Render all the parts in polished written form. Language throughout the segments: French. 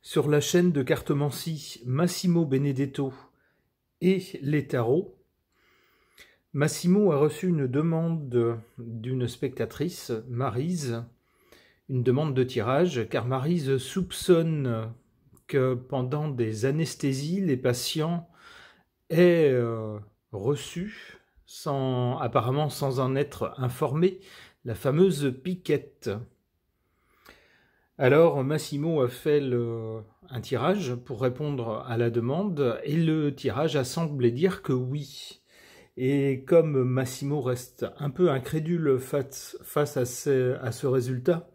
Sur la chaîne de cartomancie Massimo Benedetto et les tarots, Massimo a reçu une demande d'une spectatrice, Maryse, une demande de tirage, car Maryse soupçonne que pendant des anesthésies, les patients aient reçu, apparemment sans en être informés, la fameuse piquette. Alors Massimo a fait un tirage pour répondre à la demande et le tirage a semblé dire que oui. Et comme Massimo reste un peu incrédule face à ce résultat,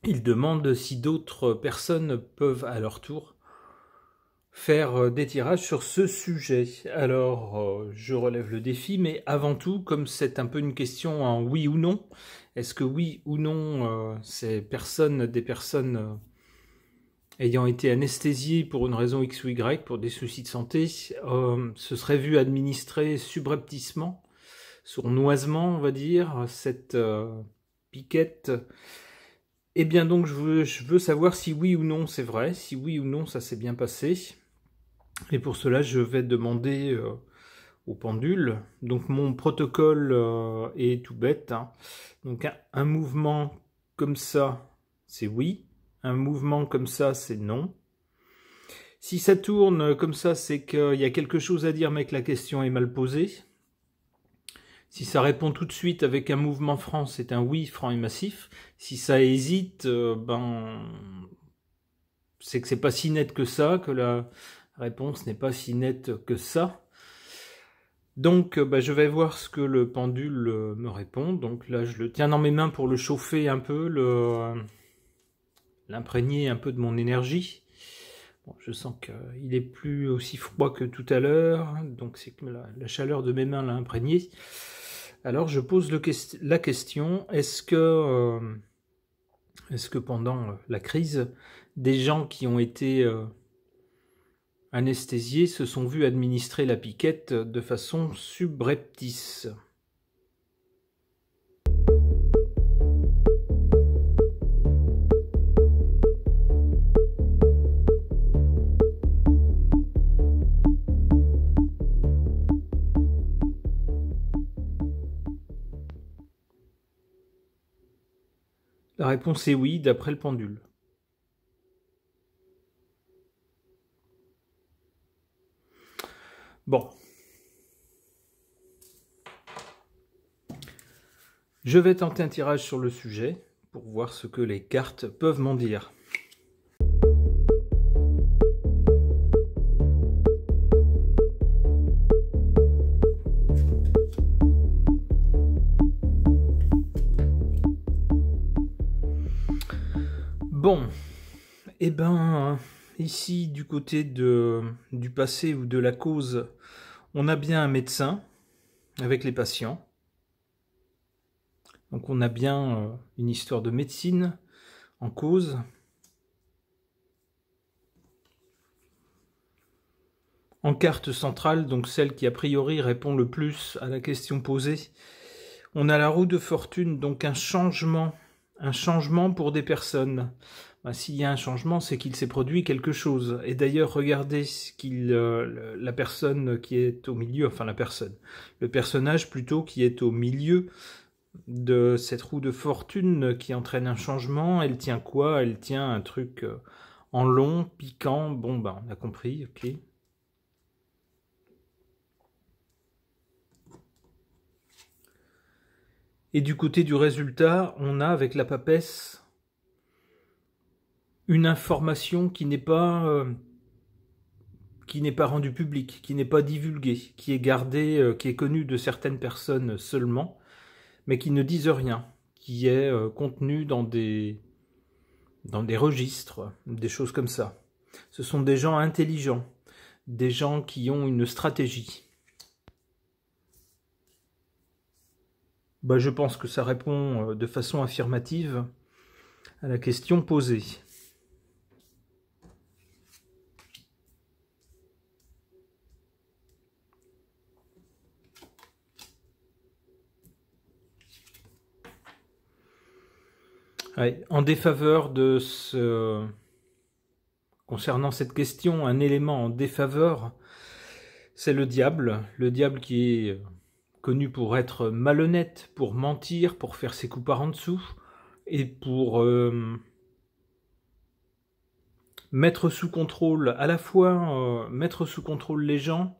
il demande si d'autres personnes peuvent à leur tour faire des tirages sur ce sujet. Alors, je relève le défi, mais avant tout, comme c'est un peu une question en oui ou non, est-ce que oui ou non, des personnes ayant été anesthésiées pour une raison X ou Y, pour des soucis de santé, se seraient vues administrer subrepticement, sournoisement, on va dire, cette piquette. Eh bien donc, je veux savoir si oui ou non c'est vrai, si oui ou non ça s'est bien passé. Et pour cela, je vais demander au pendule. Donc mon protocole est tout bête. Hein. Donc un mouvement comme ça, c'est oui. Un mouvement comme ça, c'est non. Si ça tourne comme ça, c'est qu'il y a quelque chose à dire, mais que la question est mal posée. Si ça répond tout de suite avec un mouvement franc, c'est un oui franc et massif. Si ça hésite, c'est que c'est pas si net que ça, que la réponse n'est pas si nette que ça. Donc je vais voir ce que le pendule me répond. Donc là je le tiens dans mes mains pour le chauffer un peu, l'imprégner un peu de mon énergie. Bon, je sens qu'il est plus aussi froid que tout à l'heure, donc c'est que la chaleur de mes mains l'a imprégné. Alors je pose la question, est-ce que pendant la crise, des gens qui ont été anesthésiés se sont vus administrer la piquette de façon subreptice? La réponse est oui, d'après le pendule. Bon. Je vais tenter un tirage sur le sujet pour voir ce que les cartes peuvent m'en dire. Bon, eh ben, ici du côté du passé ou de la cause, on a bien un médecin avec les patients. Donc on a bien une histoire de médecine en cause. En carte centrale, donc celle qui a priori répond le plus à la question posée, on a la roue de fortune, donc un changement pour des personnes. S'il y a un changement, c'est qu'il s'est produit quelque chose. Et d'ailleurs, regardez la personne qui est au milieu, le personnage plutôt qui est au milieu de cette roue de fortune qui entraîne un changement. Elle tient quoi? Elle tient un truc en long, piquant. Bon, on a compris, ok. Et du côté du résultat, on a avec la papesse une information qui n'est pas rendue publique, qui n'est pas divulguée, qui est gardée, qui est connue de certaines personnes seulement, mais qui ne disent rien, qui est contenue dans des registres, des choses comme ça. Ce sont des gens intelligents, des gens qui ont une stratégie. Je pense que ça répond de façon affirmative à la question posée. Ouais, en défaveur de ce concernant cette question un élément en défaveur, c'est le diable qui est connu pour être malhonnête, pour mentir, pour faire ses coups par en dessous, et pour mettre sous contrôle, à la fois mettre sous contrôle les gens,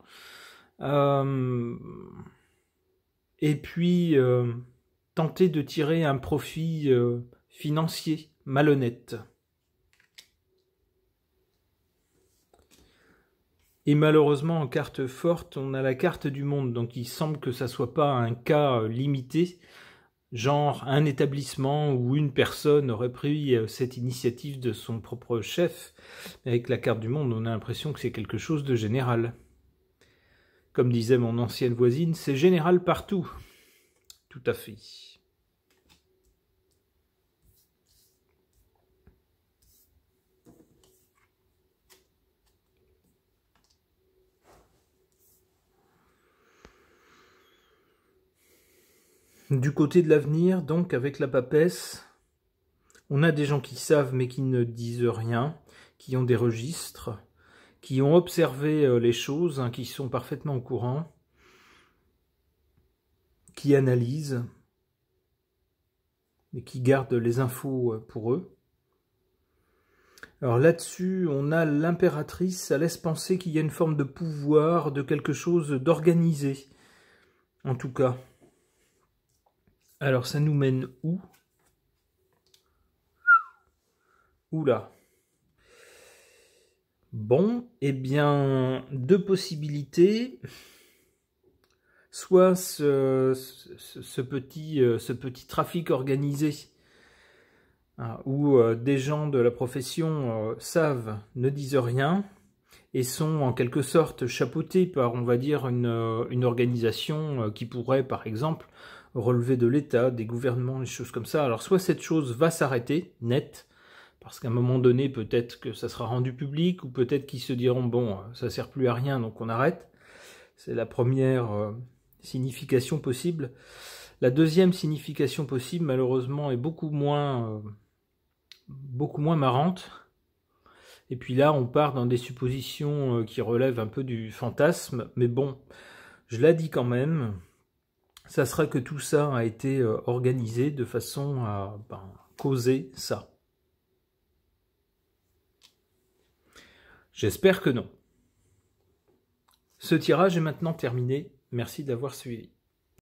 et puis tenter de tirer un profit financier malhonnête. Et malheureusement, en carte forte, on a la carte du monde, donc il semble que ça soit pas un cas limité, genre un établissement ou une personne aurait pris cette initiative de son propre chef. Avec la carte du monde, on a l'impression que c'est quelque chose de général. Comme disait mon ancienne voisine, c'est général partout. Tout à fait. Du côté de l'avenir, donc, avec la papesse, on a des gens qui savent mais qui ne disent rien, qui ont des registres, qui ont observé les choses, hein, qui sont parfaitement au courant, qui analysent, et qui gardent les infos pour eux. Alors là-dessus, on a l'impératrice, ça laisse penser qu'il y a une forme de pouvoir, de quelque chose d'organisé, en tout cas. Alors ça nous mène où? Oula. Bon, eh bien, deux possibilités. Soit ce petit trafic organisé, où des gens de la profession savent, ne disent rien, et sont en quelque sorte chapeautés par, on va dire, une organisation qui pourrait, par exemple, relever de l'État, des gouvernements, des choses comme ça. Alors soit cette chose va s'arrêter, net, parce qu'à un moment donné, peut-être que ça sera rendu public, ou peut-être qu'ils se diront, bon, ça sert plus à rien, donc on arrête. C'est la première signification possible. La deuxième signification possible, malheureusement, est beaucoup moins marrante. Et puis là, on part dans des suppositions qui relèvent un peu du fantasme, mais bon, je l'ai dit quand même, ça sera que tout ça a été organisé de façon à causer ça. J'espère que non. Ce tirage est maintenant terminé. Merci d'avoir suivi.